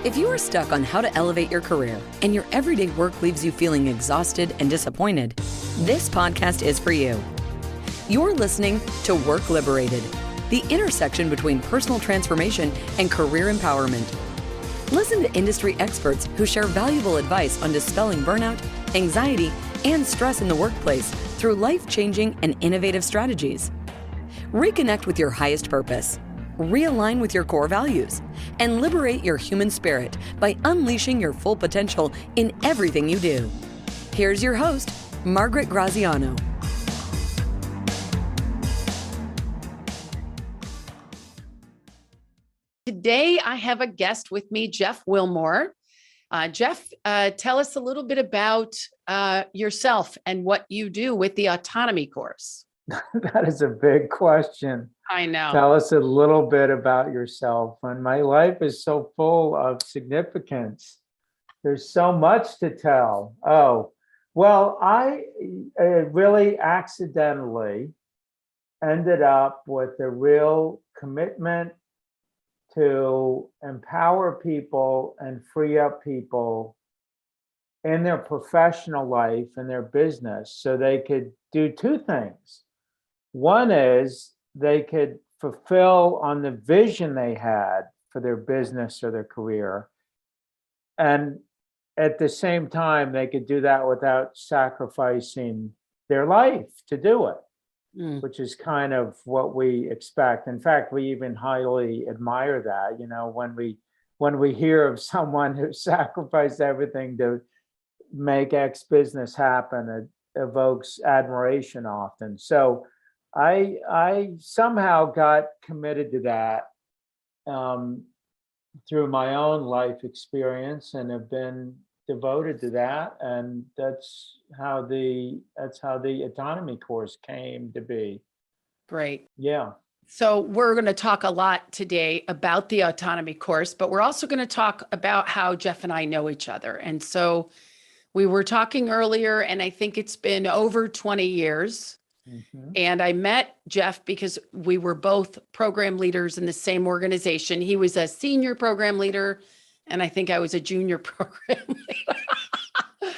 If you are stuck on how to elevate your career and your everyday work leaves you feeling exhausted and disappointed, this podcast is for you. You're listening to Work Liberated, the intersection between personal transformation and career empowerment. Listen to industry experts who share valuable advice on dispelling burnout, anxiety, and stress in the workplace through life-changing and innovative strategies. Reconnect with your highest purpose, realign with your core values, and liberate your human spirit by unleashing your full potential in everything you do. Here's your host, Margaret Graziano. Today, I have a guest with me, Jeff Willmore. Jeff, tell us a little bit about yourself and what you do with the Autonomy course. That is a big question. I know. Tell us a little bit about yourself. And my life is so full of significance. There's so much to tell. Oh, well, I really accidentally ended up with a real commitment to empower people and free up people in their professional life and their business so they could do two things. One is they could fulfill on the vision they had for their business or their career. And at the same time, they could do that without sacrificing their life to do it, which is kind of what we expect. In fact, we even highly admire that, when we hear of someone who sacrificed everything to make X business happen, it evokes admiration often. So I somehow got committed to that through my own life experience and have been devoted to that. And that's how the Autonomy course came to be. Great. Yeah. So we're going to talk a lot today about the Autonomy course, but we're also going to talk about how Jeff and I know each other. And so we were talking earlier, and I think it's been over 20 years. Mm-hmm. And I met Jeff because we were both program leaders in the same organization. He was a senior program leader, and I think I was a junior program leader.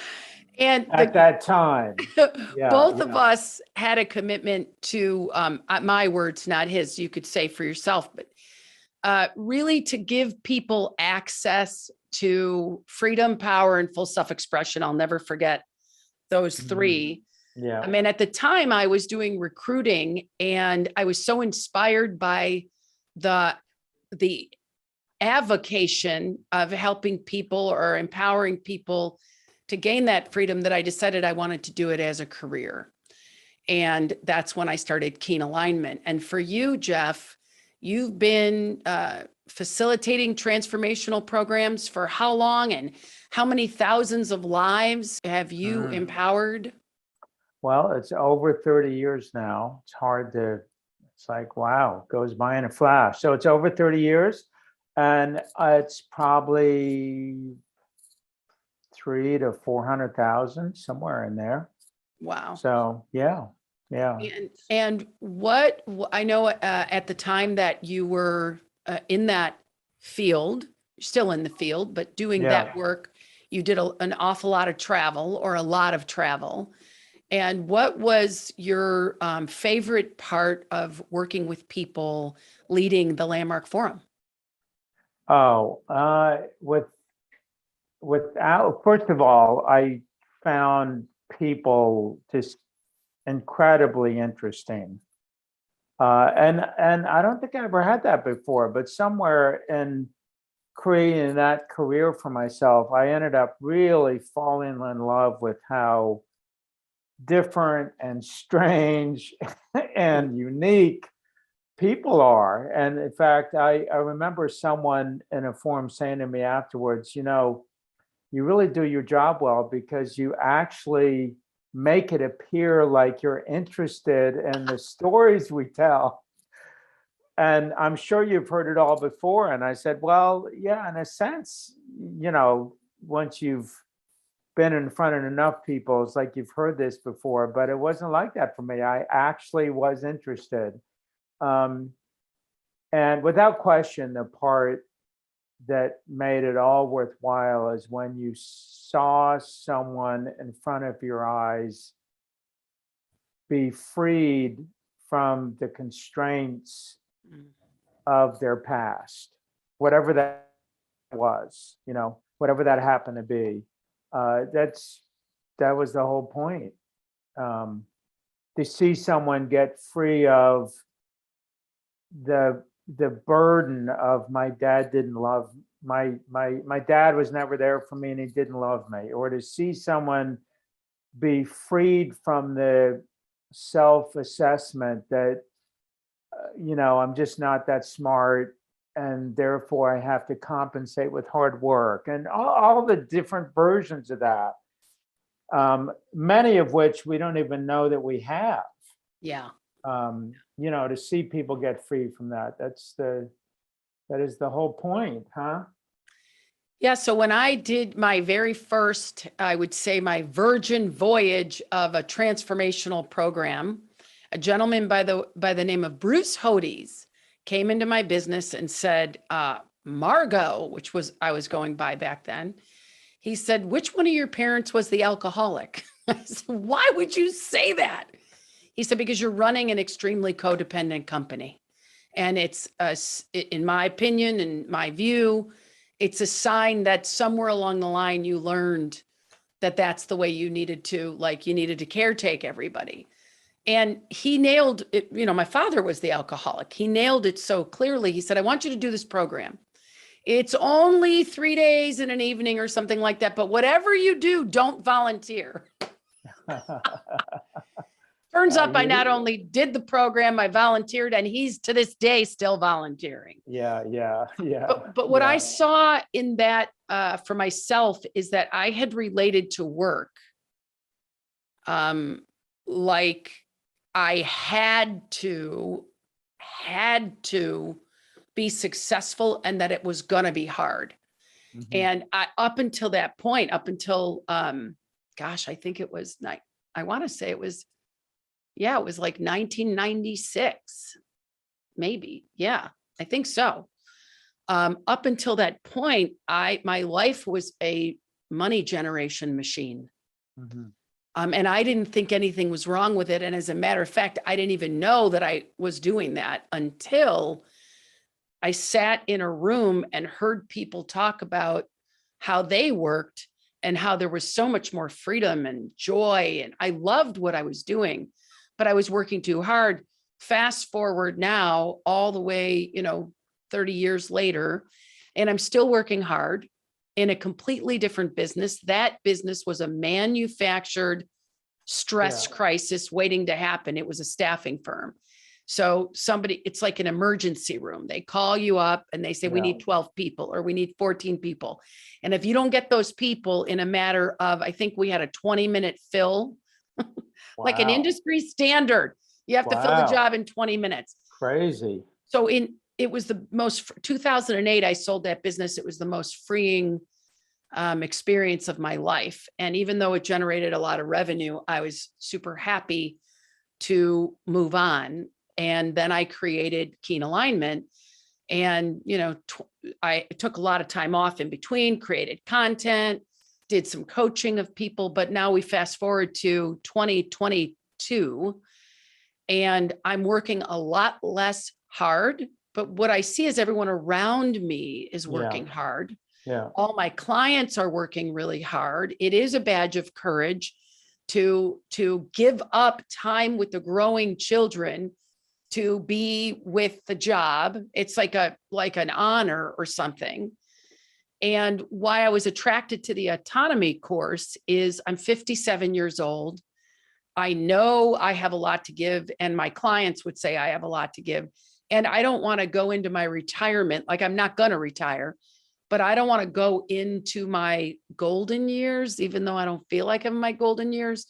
And at that time, both of us had a commitment to, my words, not his, you could say for yourself, but really to give people access to freedom, power, and full self-expression. I'll never forget those three. Yeah. I mean, at the time I was doing recruiting, and I was so inspired by the avocation of helping people or empowering people to gain that freedom that I decided I wanted to do it as a career. And that's when I started Keen Alignment. And for you, Jeff, you've been facilitating transformational programs for how long, and how many thousands of lives have you empowered? Well, it's over 30 years now. It's like, wow, it goes by in a flash. So it's over 30 years, and it's probably 300,000 to 400,000, somewhere in there. Wow. So, yeah. And what I know at the time that you were in that field, still in the field, but doing that work, you did an awful lot of travel, or a lot of travel. And what was your favorite part of working with people leading the Landmark Forum? First of all, I found people just incredibly interesting. And I don't think I ever had that before, but somewhere in creating that career for myself, I ended up really falling in love with how different and strange and unique people are. And in fact, I remember someone in a forum saying to me afterwards, you really do your job well, because you actually make it appear like you're interested in the stories we tell. And I'm sure you've heard it all before. And I said, well, yeah, in a sense, once you've been in front of enough people, it's like you've heard this before, but it wasn't like that for me. I actually was interested. And without question, the part that made it all worthwhile is when you saw someone in front of your eyes be freed from the constraints of their past, whatever that was, whatever that happened to be. That was the whole point. To see someone get free of the burden of my dad didn't love my dad was never there for me and he didn't love me, or to see someone be freed from the self-assessment that I'm just not that smart and therefore I have to compensate with hard work, and all the different versions of that, many of which we don't even know that we have. Yeah. To see people get free from that, that is the whole point, huh? Yeah. So when I did my very first, I would say my virgin voyage of a transformational program, a gentleman by the name of Bruce Hodes came into my business and said, Margot, which was I was going by back then. He said, which one of your parents was the alcoholic? I said, why would you say that? He said, because you're running an extremely codependent company. And it's, in my opinion, and my view, it's a sign that somewhere along the line you learned that that's the way you needed to caretake everybody. And he nailed it. My father was the alcoholic. He nailed it so clearly. He said, I want you to do this program. It's only 3 days in an evening or something like that. But whatever you do, don't volunteer. Turns up, I not only did the program, I volunteered, and he's to this day still volunteering. Yeah. But what I saw in that for myself is that I had related to work like I had to be successful and that it was going to be hard. Mm-hmm. And up until that point, I think it was I want to say it was like 1996, maybe. Yeah, I think so. Up until that point, my life was a money generation machine. Mm-hmm. And I didn't think anything was wrong with it. And as a matter of fact, I didn't even know that I was doing that until I sat in a room and heard people talk about how they worked and how there was so much more freedom and joy. And I loved what I was doing, but I was working too hard. Fast forward now, all the way, 30 years later, and I'm still working hard in a completely different business. That business was a manufactured stress crisis waiting to happen. It was a staffing firm. So it's like an emergency room. They call you up and they say, we need 12 people or we need 14 people. And if you don't get those people in a matter of, I think we had a 20-minute fill, like an industry standard, you have to fill the job in 20 minutes. Crazy. So it was the most, 2008, I sold that business. It was the most freeing experience of my life. And even though it generated a lot of revenue, I was super happy to move on. And then I created Keen Alignment. And, I took a lot of time off in between, created content, did some coaching of people. But now we fast forward to 2022, and I'm working a lot less hard. But what I see is everyone around me is working hard. Yeah. All my clients are working really hard. It is a badge of courage to give up time with the growing children to be with the job. It's like an honor or something. And why I was attracted to the Autonomy course is I'm 57 years old. I know I have a lot to give, and my clients would say I have a lot to give. And I don't want to go into my retirement, like I'm not going to retire, but I don't want to go into my golden years, even though I don't feel like I'm in my golden years,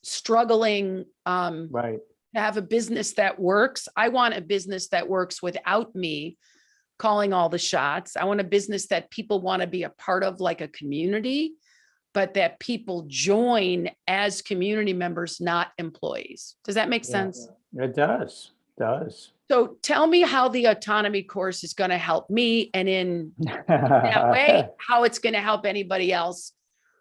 struggling to have a business that works. I want a business that works without me calling all the shots. I want a business that people want to be a part of, like a community, but that people join as community members, not employees. Does that make sense? It does. does. So tell me how the autonomy course is going to help me, and in that way, how it's going to help anybody else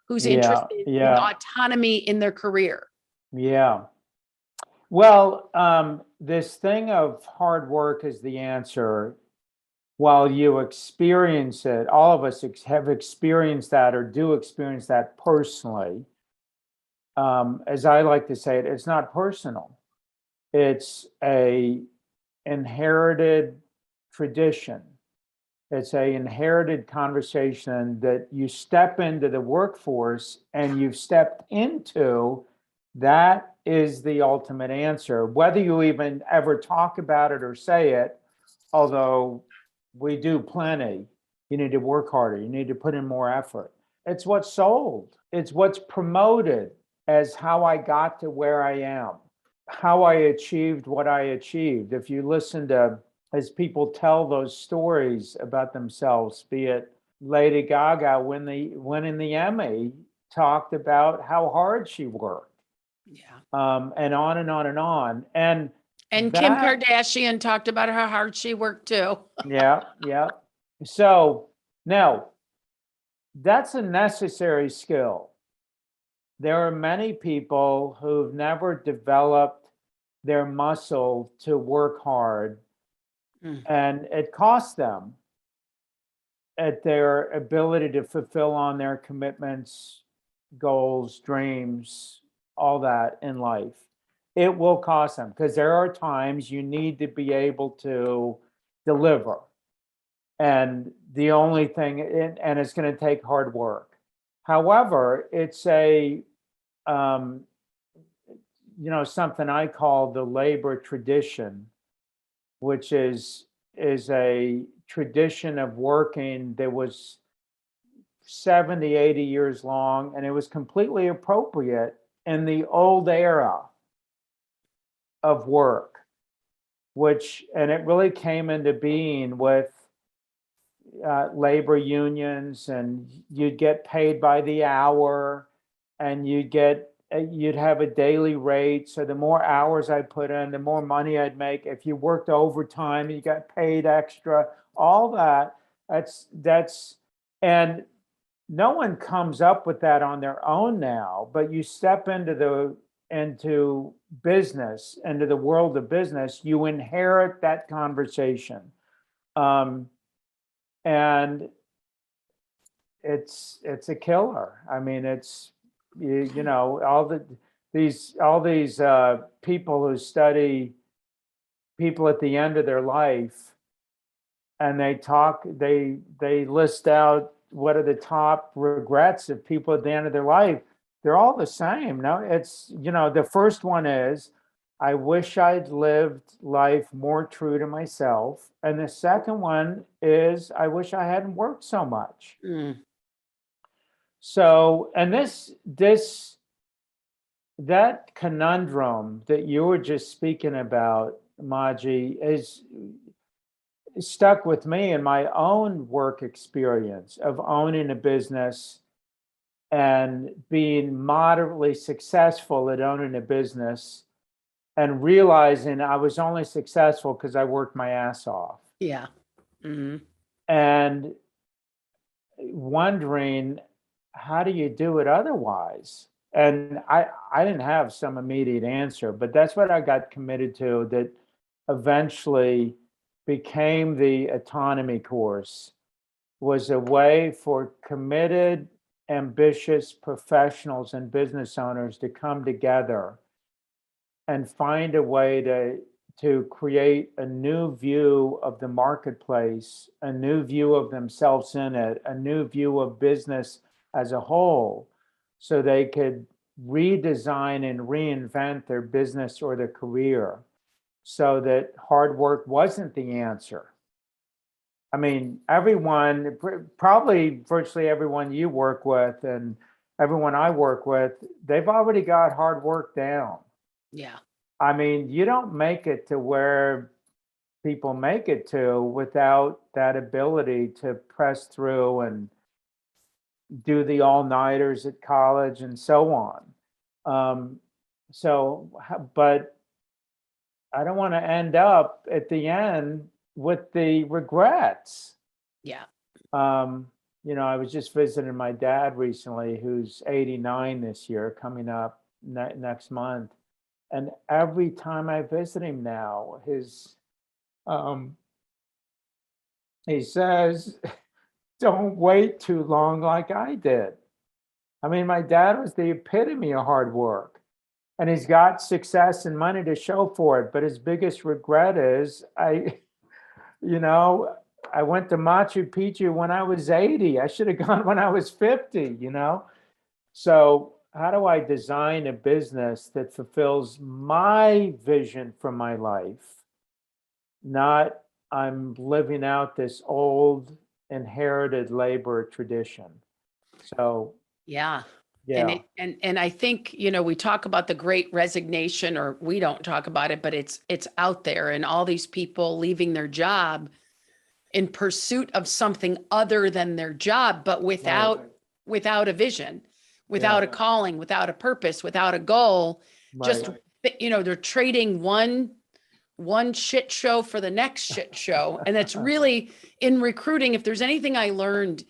who's Yeah, interested in yeah, autonomy in their career. yeah. Well, this thing of hard work is the answer. While you experience it, all of us have experienced that or do experience that personally. As I like to say it, it's not personal. It's a inherited tradition. It's a inherited conversation that you step into the workforce and you've stepped into. That is the ultimate answer. Whether you even ever talk about it or say it, although we do plenty, you need to work harder. You need to put in more effort. It's what's sold. It's what's promoted as how I got to where I am, how I achieved what I achieved. If you listen to, as people tell those stories about themselves, be it Lady Gaga winning the Emmy, talked about how hard she worked, Yeah. and on and on and on. And Kim Kardashian talked about how hard she worked too. Yeah, yeah. So now that's a necessary skill. There are many people who've never developed their muscle to work hard, and it costs them at their ability to fulfill on their commitments, goals, dreams, all that in life. It will cost them because there are times you need to be able to deliver. And the only thing, and it's going to take hard work. However, it's something I call the labor tradition, which is a tradition of working that was 70, 80 years long, and it was completely appropriate in the old era of work, and it really came into being with labor unions, and you'd get paid by the hour, and you'd have a daily rate. So the more hours I put in, the more money I'd make. If you worked overtime, you got paid extra. All that. And no one comes up with that on their own now. But you step into business, into the world of business, you inherit that conversation. And it's a killer. I mean, it's all these people who study people at the end of their life, and they list out what are the top regrets of people at the end of their life. They're all the same. No, it's the first one is, I wish I'd lived life more true to myself. And the second one is, I wish I hadn't worked so much. So, and that conundrum that you were just speaking about, Maji, is stuck with me in my own work experience of owning a business and being moderately successful at owning a business, and realizing I was only successful because I worked my ass off. Yeah. Mm-hmm. And wondering, how do you do it otherwise? And I didn't have some immediate answer, but that's what I got committed to, that eventually became the Autonomy course, was a way for committed, ambitious professionals and business owners to come together and find a way to create a new view of the marketplace, a new view of themselves in it, a new view of business as a whole, so they could redesign and reinvent their business or their career, so that hard work wasn't the answer. I mean, everyone, probably virtually everyone you work with and everyone I work with, they've already got hard work down. Yeah. I mean, you don't make it to where people make it to without that ability to press through and do the all-nighters at college and so on. But I don't want to end up at the end with the regrets. Yeah. I was just visiting my dad recently, who's 89 this year, coming up next month. And every time I visit him now, he says, don't wait too long like I did. I mean, my dad was the epitome of hard work, and he's got success and money to show for it. But his biggest regret is I went to Machu Picchu when I was 80. I should have gone when I was 50, So how do I design a business that fulfills my vision for my life? Not I'm living out this old inherited labor tradition. So Yeah. yeah, And I think, we talk about the great resignation, or we don't talk about it, but it's out there, and all these people leaving their job in pursuit of something other than their job, but without a vision, without a calling, without a purpose, without a goal. Just, they're trading one shit show for the next shit show. And that's really, in recruiting, if there's anything I learned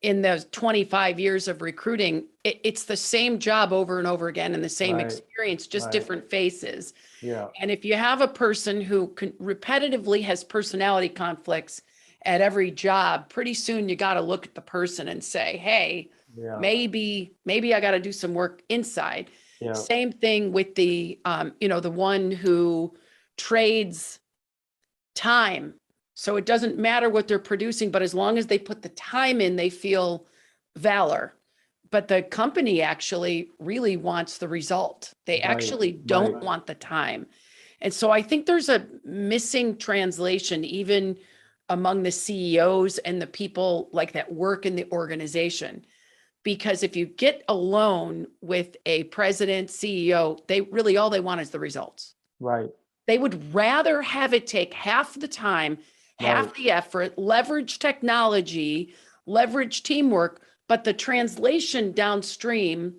in those 25 years of recruiting, it's the same job over and over again, and the same experience, just different faces. Yeah. And if you have a person who repetitively has personality conflicts at every job, pretty soon you got to look at the person and say, hey, maybe I got to do some work inside. Yeah. Same thing with the one who trades time. So it doesn't matter what they're producing, but as long as they put the time in, they feel valor. But the company actually really wants the result. They actually don't want the time. And so I think there's a missing translation, even among the CEOs and the people like that work in the organization. Because if you get alone with a president, CEO, they really, all they want is the results. Right. They would rather have it take half the time, half the effort, leverage technology, leverage teamwork, but the translation downstream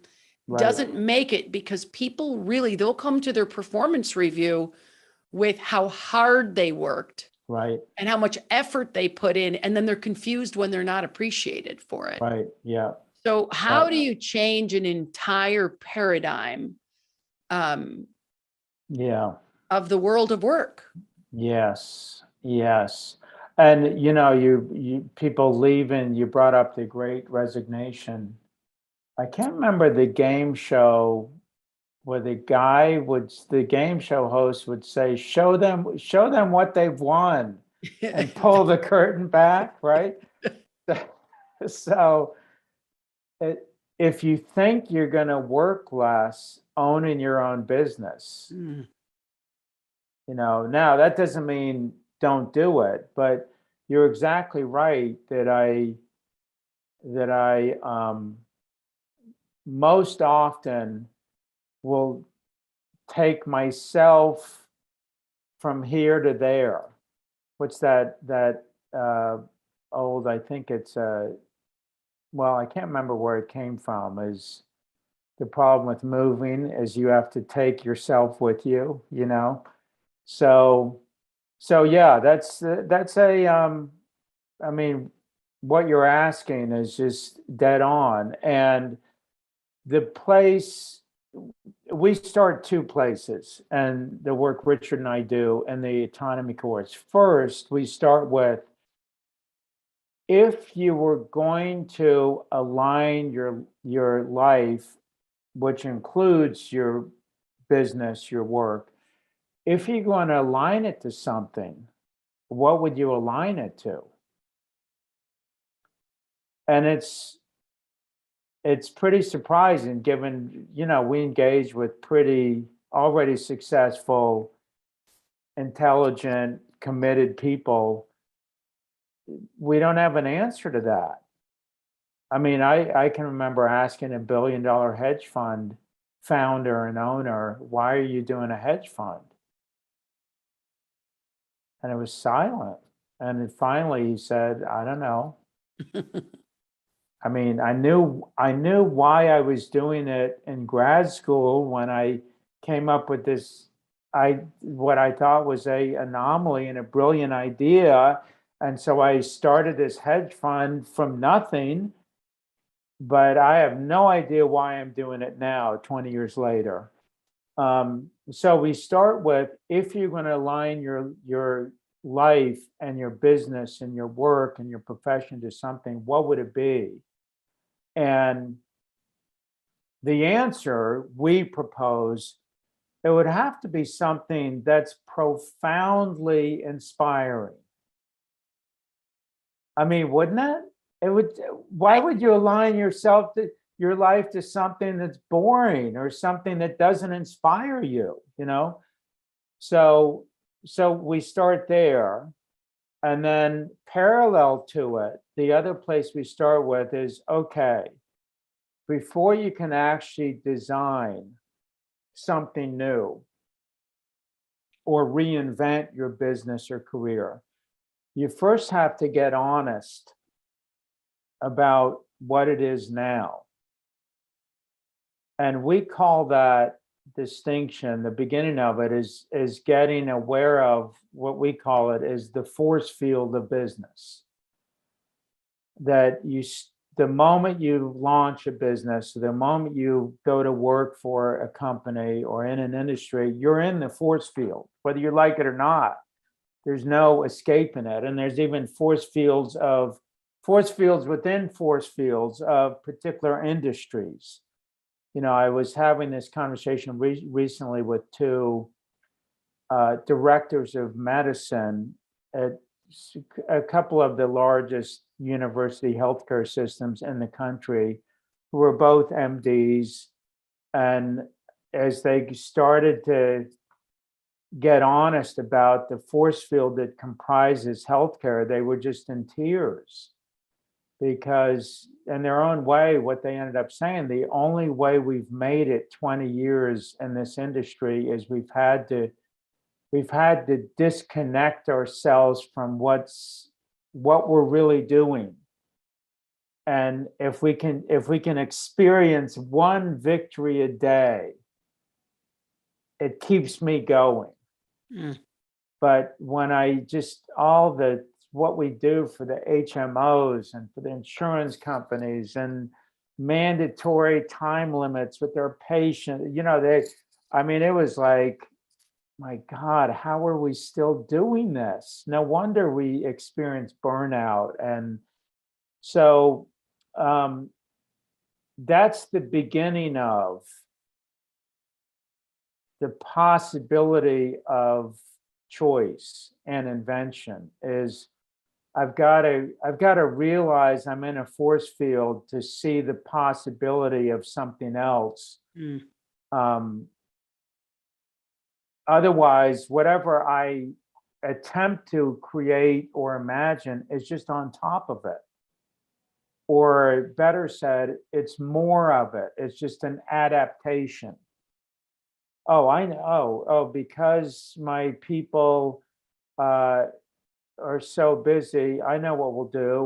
doesn't make it, because people really, they'll come to their performance review with how hard they worked. Right. And how much effort they put in, and then they're confused when they're not appreciated for it. Right. Yeah. So how do you change an entire paradigm of the world of work? Yes. Yes. And you people leaving, you brought up the Great Resignation. I can't remember the game show where the game show host would say, show them what they've won, and pull the curtain back, right? So if you think you're going to work less owning your own business, now that doesn't mean don't do it, but you're exactly right that I most often will take myself from here to there. What's that old, I think it's well, I can't remember where it came from, is the problem with moving is you have to take yourself with you, So yeah, that's a I mean, what you're asking is just dead on. And the place, we start two places, and the work Richard and I do in the Autonomy course. First, we start with, if you were going to align your life, which includes your business, your work, if you're going to align it to something, what would you align it to? And it's pretty surprising, given, we engage with pretty already successful, intelligent, committed people. We don't have an answer to that. I mean, I can remember asking a $1 billion hedge fund founder and owner, why are you doing a hedge fund? And it was silent. And then finally he said, I don't know. I mean, I knew why I was doing it in grad school when I came up with this what I thought was a anomaly and a brilliant idea. And so I started this hedge fund from nothing, but I have no idea why I'm doing it now, 20 years later. So we start with, if you're going to align your life and your business and your work and your profession to something, what would it be? And the answer we propose, it would have to be something that's profoundly inspiring. I mean, wouldn't it? It would. Why would you align your life to something that's boring or something that doesn't inspire you? So we start there, and then parallel to it, the other place we start with is, okay, before you can actually design something new or reinvent your business or career, you first have to get honest about what it is now. And we call that distinction, the beginning of it is getting aware of what we call it is the force field of business. That the moment you launch a business, the moment you go to work for a company or in an industry, you're in the force field, whether you like it or not. There's no escaping it. And there's even force fields within force fields of particular industries. I was having this conversation recently with two directors of medicine at a couple of the largest university healthcare systems in the country, who were both MDs. And as they started to get honest about the force field that comprises healthcare, they were just in tears. Because in their own way, what they ended up saying, the only way we've made it 20 years in this industry is we've had to disconnect ourselves from what we're really doing. And if we can experience one victory a day, it keeps me going. But when what we do for the HMOs and for the insurance companies and mandatory time limits with their patients, it was like, my God, how are we still doing this? No wonder we experience burnout. And so that's the beginning of the possibility of choice and invention. Is I've got to realize I'm in a force field to see the possibility of something else. Otherwise, whatever I attempt to create or imagine is just on top of it. Or better said, it's more of it. It's just an adaptation. Oh, I know. Oh, because my people are so busy, I know what we'll do.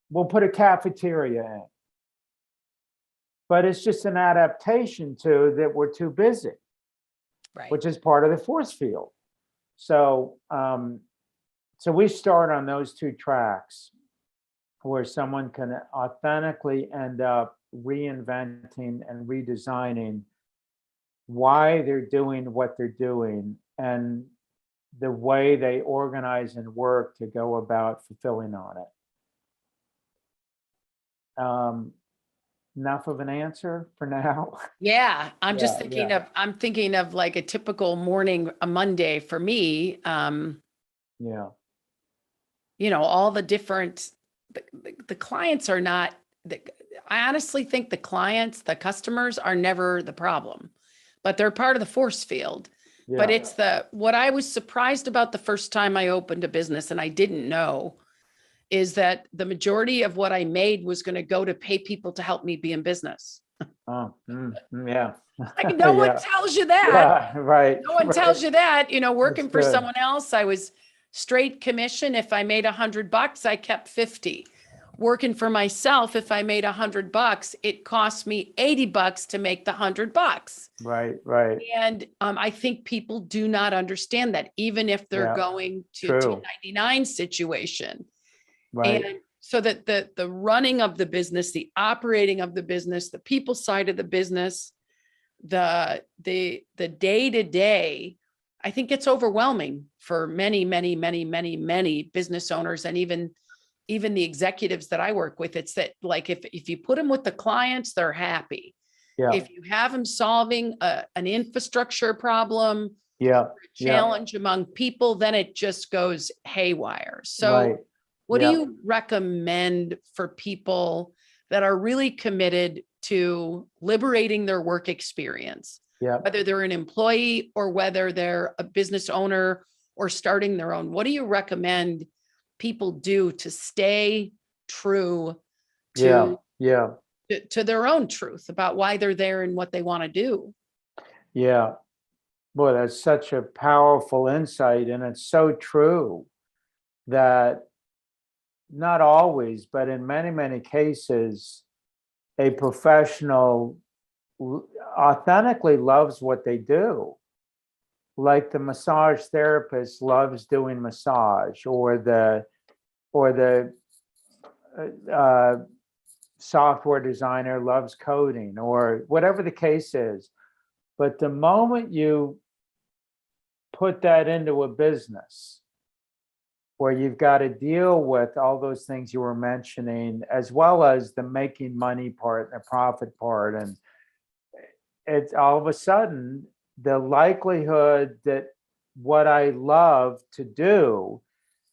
We'll put a cafeteria in. But it's just an adaptation to that we're too busy, right? Which is part of the force field. So we start on those two tracks where someone can authentically end up reinventing and redesigning why they're doing what they're doing and the way they organize and work to go about fulfilling on it. Enough of an answer for now. Yeah, I'm just thinking of like a typical morning, a Monday for me. All the different, the clients are not, I honestly think the customers are never the problem, but they're part of the force field. Yeah. But it's what I was surprised about the first time I opened a business and I didn't know is that the majority of what I made was going to go to pay people to help me be in business. Yeah. Like no one tells you that. Yeah, right. No one tells you that, working for someone else, I was straight commission. If I made $100, I kept 50. working for myself, if I made $100, it cost me $80 to make the $100. Right, right. And I think people do not understand that, even if they're Yeah, going to true. 1099 situation. Right. And so that the running of the business, the operating of the business, the people side of the business, the day-to-day, I think it's overwhelming for many business owners, and even the executives that I work with. It's that, like, if you put them with the clients, they're happy. Yeah, If you have them solving an infrastructure problem, yeah, or a challenge among people, then it just goes haywire. So right. what do Yeah. you recommend for people that are really committed to liberating their work experience, Yeah. whether they're an employee or whether they're a business owner or starting their own? What do you recommend people do to stay true Yeah. to, Yeah. to their own truth about why they're there and what they want to do? Yeah. Boy, that's such a powerful insight. And it's so true that not always, but in many, many cases, a professional authentically loves what they do. Like the massage therapist loves doing massage, or the uh, software designer loves coding, or whatever the case is. But the moment you put that into a business where you've got to deal with all those things you were mentioning, as well as the making money part and the profit part, and it's all of a sudden the likelihood that what I love to do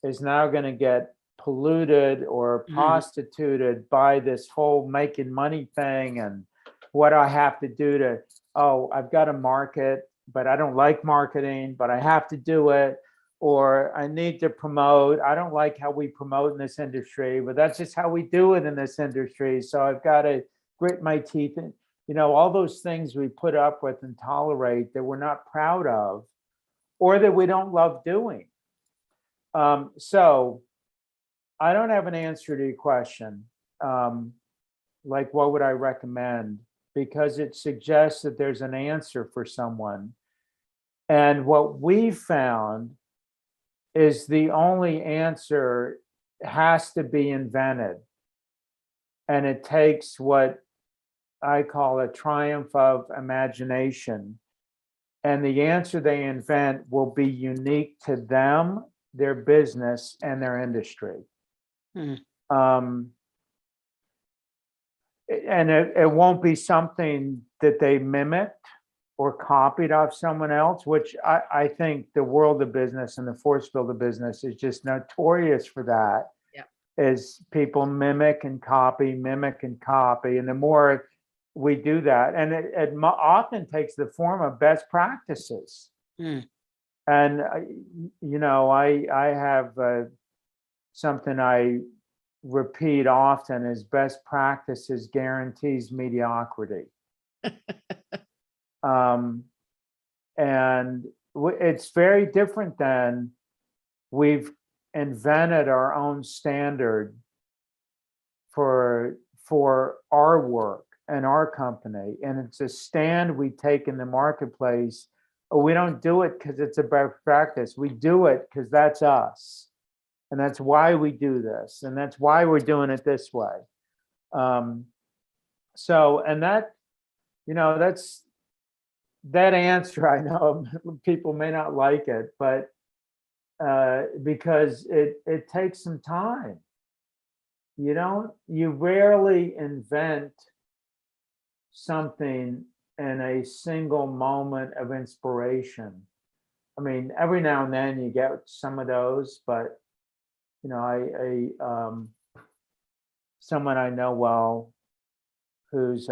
is now going to get polluted or prostituted by this whole making money thing, and what I have to do to, oh, I've got to market, but I don't like marketing, but I have to do it. Or I need to promote. I don't like how we promote in this industry, but that's just how we do it in this industry. So I've got to grit my teeth and, all those things we put up with and tolerate that we're not proud of, or that we don't love doing. So I don't have an answer to your question. Like, what would I recommend? Because it suggests that there's an answer for someone. And what we found is the only answer has to be invented. And it takes what I call a triumph of imagination. And the answer they invent will be unique to them, their business, and their industry. And it won't be something that they mimicked or copied off someone else, which I think the world of business and the force field of business is just notorious for that. Yeah. Is people mimic and copy. And the more we do that, and it often takes the form of best practices. And, I have something I repeat often is best practices guarantees mediocrity. And it's very different than we've invented our own standard for our work and our company. And it's a stand we take in the marketplace. We don't do it because it's a best practice. We do it because that's us. And that's why we do this. And that's why we're doing it this way. So, and that, that's that answer. I know people may not like it, but because it takes some time. You rarely invent something in a single moment of inspiration. I mean, every now and then you get some of those, but someone I know well, who's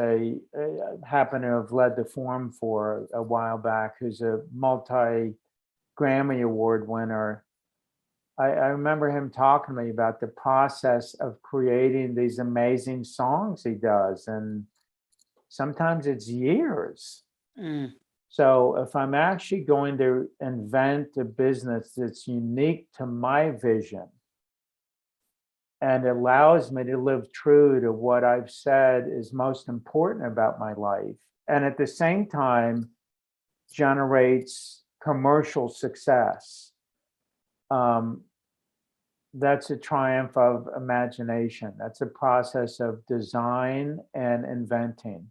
happened to have led the forum for a while back, who's a multi-Grammy Award winner. I remember him talking to me about the process of creating these amazing songs he does. And sometimes it's years. So if I'm actually going to invent a business that's unique to my vision, and allows me to live true to what I've said is most important about my life. And at the same time, generates commercial success. That's a triumph of imagination. That's a process of design and inventing.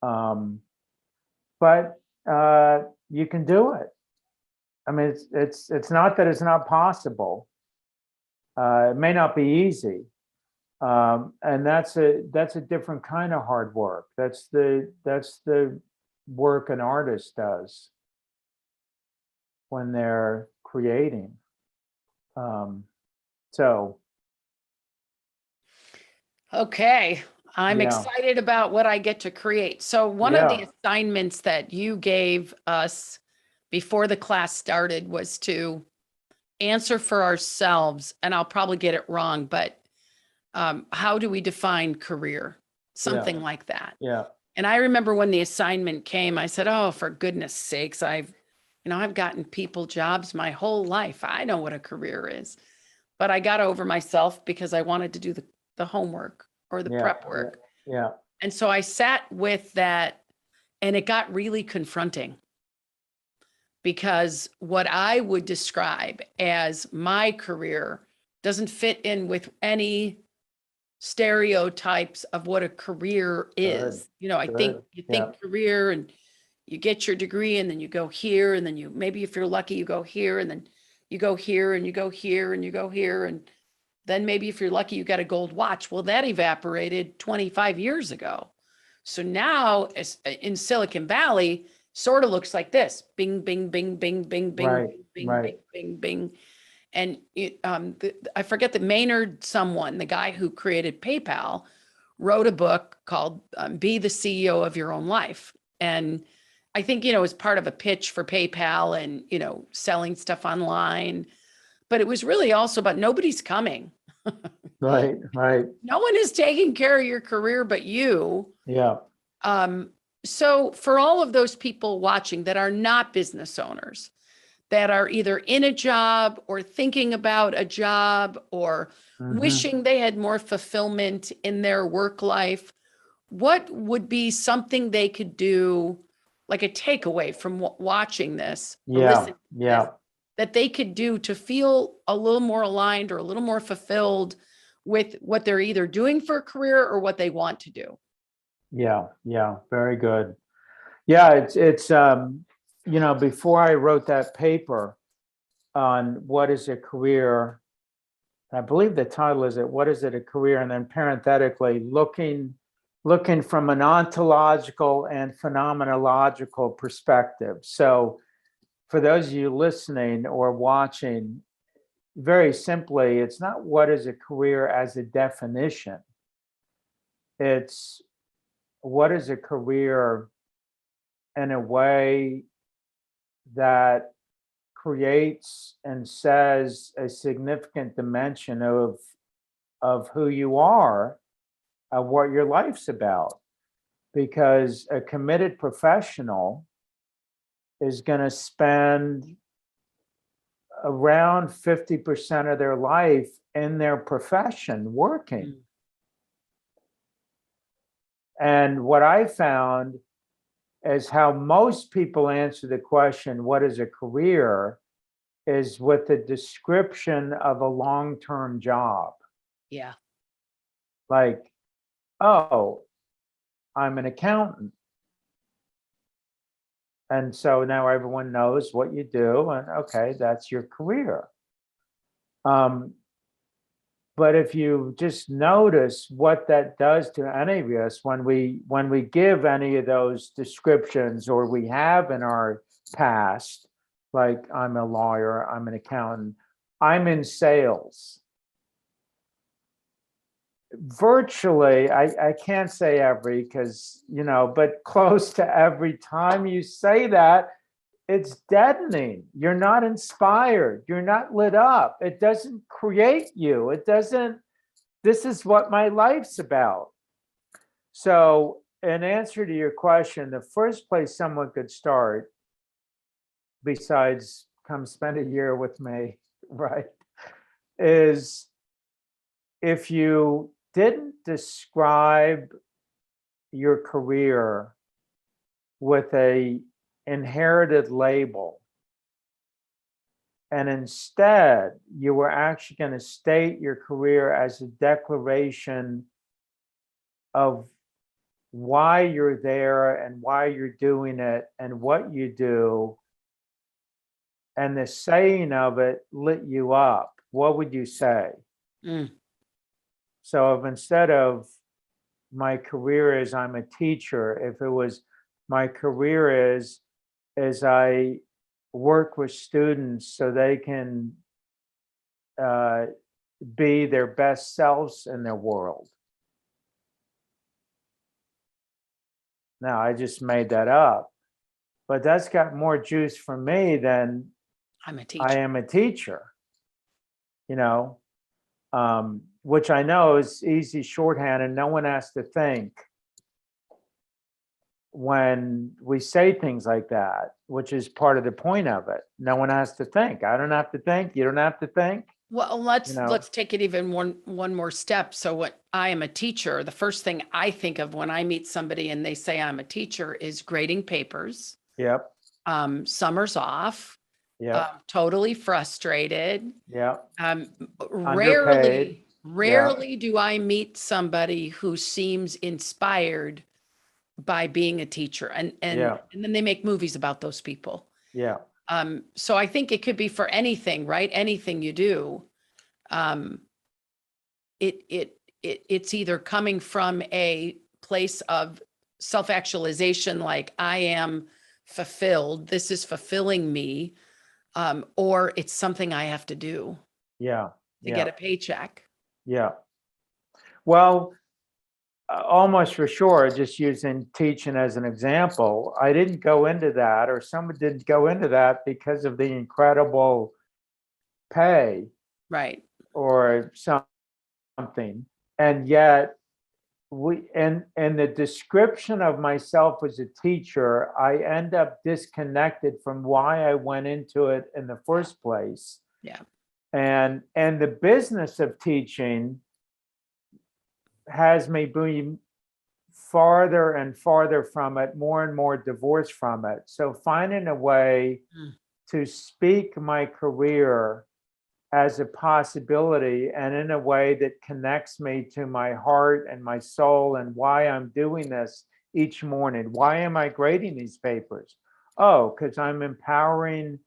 But you can do it. I mean, it's not that it's not possible. It may not be easy, and that's a different kind of hard work. That's the work an artist does when they're creating. So, Okay. I'm yeah, excited about what I get to create. So one of the yeah, assignments that you gave us before the class started was to answer for ourselves, and I'll probably get it wrong, but how do we define career? yeah, Something like that. yeah, And I remember when the assignment came, I said, "Oh, for goodness sakes, I've gotten people jobs my whole life. I know what a career is." But I got over myself because I wanted to do the homework or the yeah, prep work. yeah, And so I sat with that, and it got really confronting because what I would describe as my career doesn't fit in with any stereotypes of what a career good, is. I think good, you yeah, think career and you get your degree and then you go here and then maybe if you're lucky, you go here and then you go here and you go here and you go here. And then maybe if you're lucky, you got a gold watch. Well, that evaporated 25 years ago. So now in Silicon Valley, sort of looks like this: bing, bing, bing, bing, bing, bing, right, bing, right, bing, bing, bing. And I forget that Maynard someone, the guy who created PayPal, wrote a book called Be the CEO of Your Own Life. And I think, as part of a pitch for PayPal and, selling stuff online. But it was really also about nobody's coming. right, right, No one is taking care of your career but you. yeah, So for all of those people watching that are not business owners, that are either in a job or thinking about a job or hmm, wishing they had more fulfillment in their work life, what would be something they could do, like a takeaway from watching this or yeah, listening to this, yeah, that they could do to feel a little more aligned or a little more fulfilled with what they're either doing for a career or what they want to do? yeah, yeah, very good. Yeah, it's before I wrote that paper on what is a career, I believe the title is what is it a career? And then parenthetically, looking from an ontological and phenomenological perspective. So for those of you listening or watching, very simply, it's not what is a career as a definition. It's what is a career in a way that creates and says a significant dimension of who you are, of what your life's about. Because a committed professional is going to spend around 50% of their life in their profession working. Mm. And what I found is how most people answer the question, what is a career, is with the description of a long-term job. Yeah. Like, oh, I'm an accountant. And so now everyone knows what you do, and okay, that's your career. But if you just notice what that does to any of us when we give any of those descriptions, or we have in our past, like I'm a lawyer, I'm an accountant, I'm in sales. Virtually, I can't say every, because but close to every time you say that, it's deadening. You're not inspired. You're not lit up. It doesn't create you. It doesn't, this is what my life's about. So in answer to your question, the first place someone could start, besides come spend a year with me, right, is if you didn't describe your career with a inherited label, and instead you were actually going to state your career as a declaration of why you're there and why you're doing it and what you do, and the saying of it lit you up, what would you say? So if instead of my career is I'm a teacher, if it was my career is I work with students so they can be their best selves in their world. Now, I just made that up, but that's got more juice for me than I'm a teacher. I am a teacher, which I know is easy shorthand and no one has to think when we say things like that, which is part of the point of it. No one has to think. I don't have to think. You don't have to think. Well, let's take it even one more step. So when I am a teacher, the first thing I think of when I meet somebody and they say I'm a teacher is grading papers. Yep. Summers off. Yep. Totally frustrated. Yep. Rarely do I meet somebody who seems inspired by being a teacher, and then they make movies about those people. Yeah. So I think it could be for anything, right? Anything you do. It's either coming from a place of self-actualization, like I am fulfilled, this is fulfilling me, or it's something I have to do. Yeah. To get a paycheck. Yeah. Well, almost for sure, just using teaching as an example, I didn't go into that, or someone didn't go into that because of the incredible pay. Right. Or something. And yet in the description of myself as a teacher, I end up disconnected from why I went into it in the first place. Yeah. And the business of teaching has me being farther and farther from it, more and more divorced from it. So finding a way to speak my career as a possibility and in a way that connects me to my heart and my soul and why I'm doing this each morning. Why am I grading these papers? Oh, because I'm empowering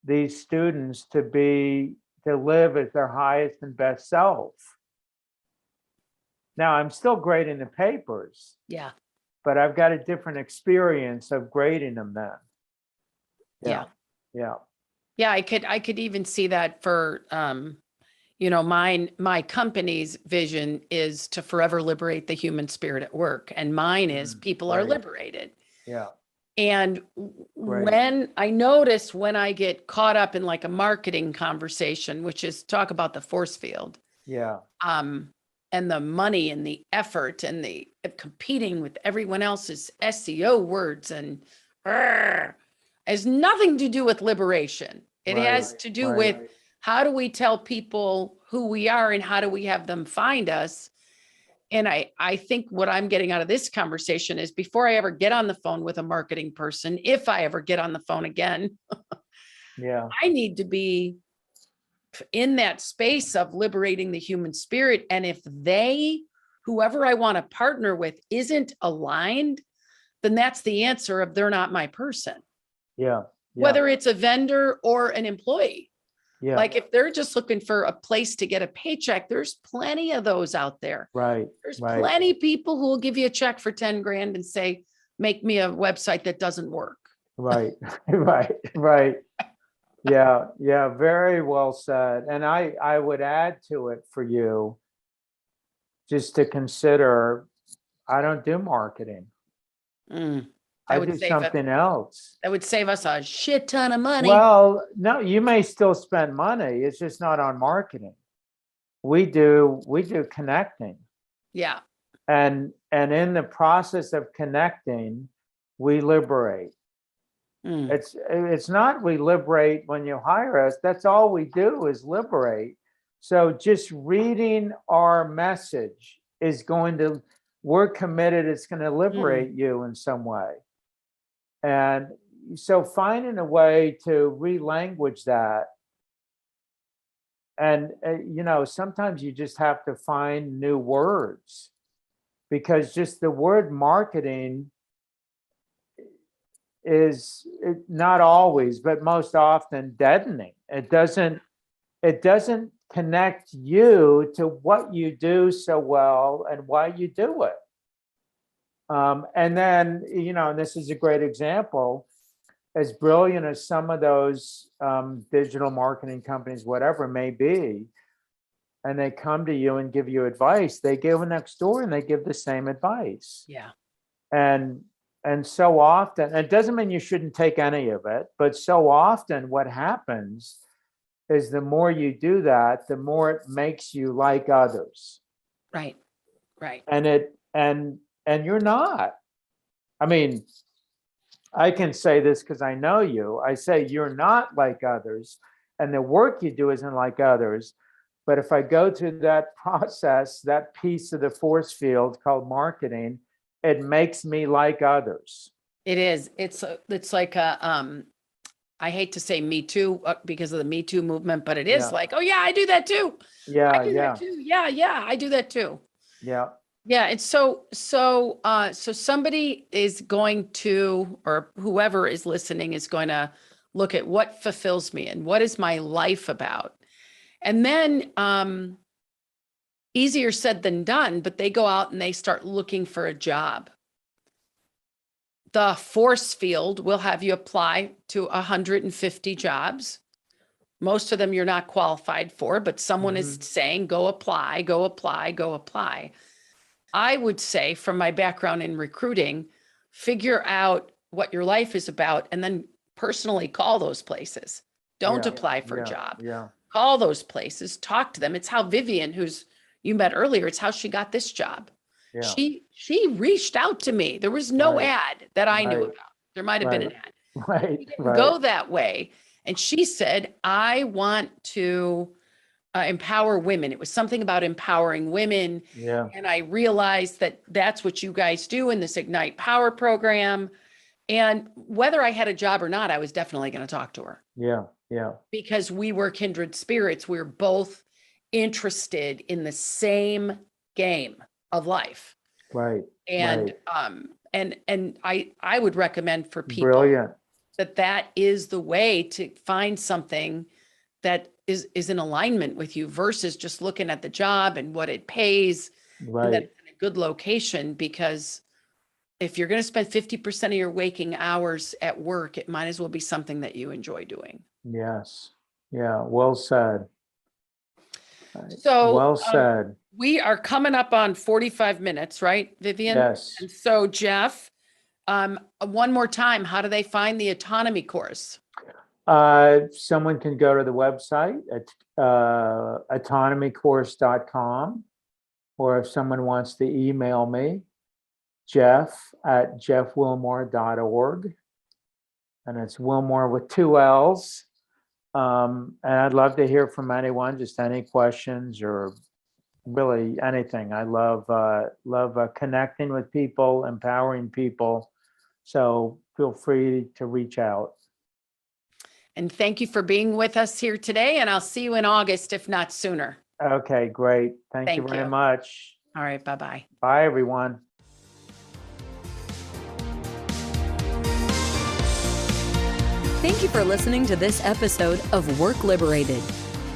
these students to live as their highest and best self. Now, I'm still grading the papers. Yeah. But I've got a different experience of grading them then. Yeah. Yeah. Yeah, I could even see that for my company's vision is to forever liberate the human spirit at work, and mine is people are liberated. Yeah. And when I notice when I get caught up in like a marketing conversation, which is talk about the force field. Yeah. And the money and the effort and the competing with everyone else's SEO words and has nothing to do with liberation. It has to do with how do we tell people who we are and how do we have them find us? And I think what I'm getting out of this conversation is before I ever get on the phone with a marketing person, if I ever get on the phone again, I need to be in that space of liberating the human spirit. And if whoever I want to partner with isn't aligned, then that's the answer of they're not my person. Yeah. Whether it's a vendor or an employee. Yeah. Like if they're just looking for a place to get a paycheck, there's plenty of those out there. Right. There's plenty of people who will give you a check for 10 grand and say, make me a website that doesn't work. Right. Right. Yeah. Very well said. And I would add to it for you, just to consider, I don't do marketing. I do something else. That would save us a shit ton of money. Well, no, you may still spend money. It's just not on marketing. We do connecting. Yeah. And in the process of connecting, we liberate. It's not we liberate when you hire us. That's all we do is liberate. So just reading our message is we're committed, it's going to liberate you in some way. And so finding a way to relanguage that. And, sometimes you just have to find new words, because just the word marketing is not always, but most often deadening. It doesn't connect you to what you do so well and why you do it. And then, and this is a great example, as brilliant as some of those digital marketing companies, whatever it may be, and they come to you and give you advice, they go next door and they give the same advice. Yeah. And so often, it doesn't mean you shouldn't take any of it, but so often what happens is the more you do that, the more it makes you like others. Right. And you're not. I mean, I can say this because I know you. I say you're not like others, and the work you do isn't like others. But if I go through that process, that piece of the force field called marketing, it makes me like others. It is. It's like a, I hate to say Me Too because of the Me Too movement, but it is like, oh yeah, I do that too. Yeah, that too. Yeah, I do that too. Yeah. Yeah, and so somebody is going to, or whoever is listening is going to look at what fulfills me and what is my life about. And then easier said than done, but they go out and they start looking for a job. The force field will have you apply to 150 jobs. Most of them you're not qualified for, but someone is saying, go apply, go apply, go apply. I would say, from my background in recruiting, figure out what your life is about and then personally call those places. Don't apply for a job. Yeah. Call those places, talk to them. It's how Vivian, who's you met earlier, it's how she got this job. Yeah. She reached out to me. There was no ad that I knew about. There might have been an ad. Right. We didn't go that way. And she said, I want to empower women. It was something about empowering women. Yeah. And I realized that that's what you guys do in this Ignite Power program. And whether I had a job or not, I was definitely going to talk to her. Yeah. Yeah. Because we were kindred spirits. We were both interested in the same game of life. Right. And and I would recommend for people Brilliant. that is the way to find something that is in alignment with you versus just looking at the job and what it pays, right, and that it's in a good location. Because if you're going to spend 50% of your waking hours at work, it might as well be something that you enjoy doing. Yes. Yeah. Well said. So well said. We are coming up on 45 minutes, right, Vivian? Yes. And so, Jeff, one more time, how do they find the Autonomy course? Someone can go to the website at autonomycourse.com, or if someone wants to email me, jeff@jeffwillmore.org, and it's Wilmore with 2 L's. And I'd love to hear from anyone, just any questions or really anything. I love connecting with people, empowering people. So feel free to reach out. And thank you for being with us here today. And I'll see you in August, if not sooner. Okay, great. Thank you very much. All right. Bye-bye. Bye, everyone. Thank you for listening to this episode of Work Liberated.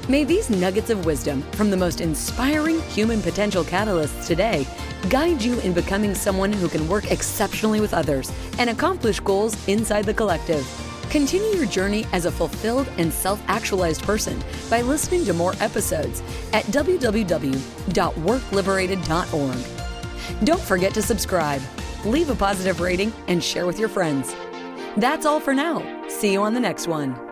May these nuggets of wisdom from the most inspiring human potential catalysts today guide you in becoming someone who can work exceptionally with others and accomplish goals inside the collective. Continue your journey as a fulfilled and self-actualized person by listening to more episodes at www.workliberated.org. Don't forget to subscribe, leave a positive rating, and share with your friends. That's all for now. See you on the next one.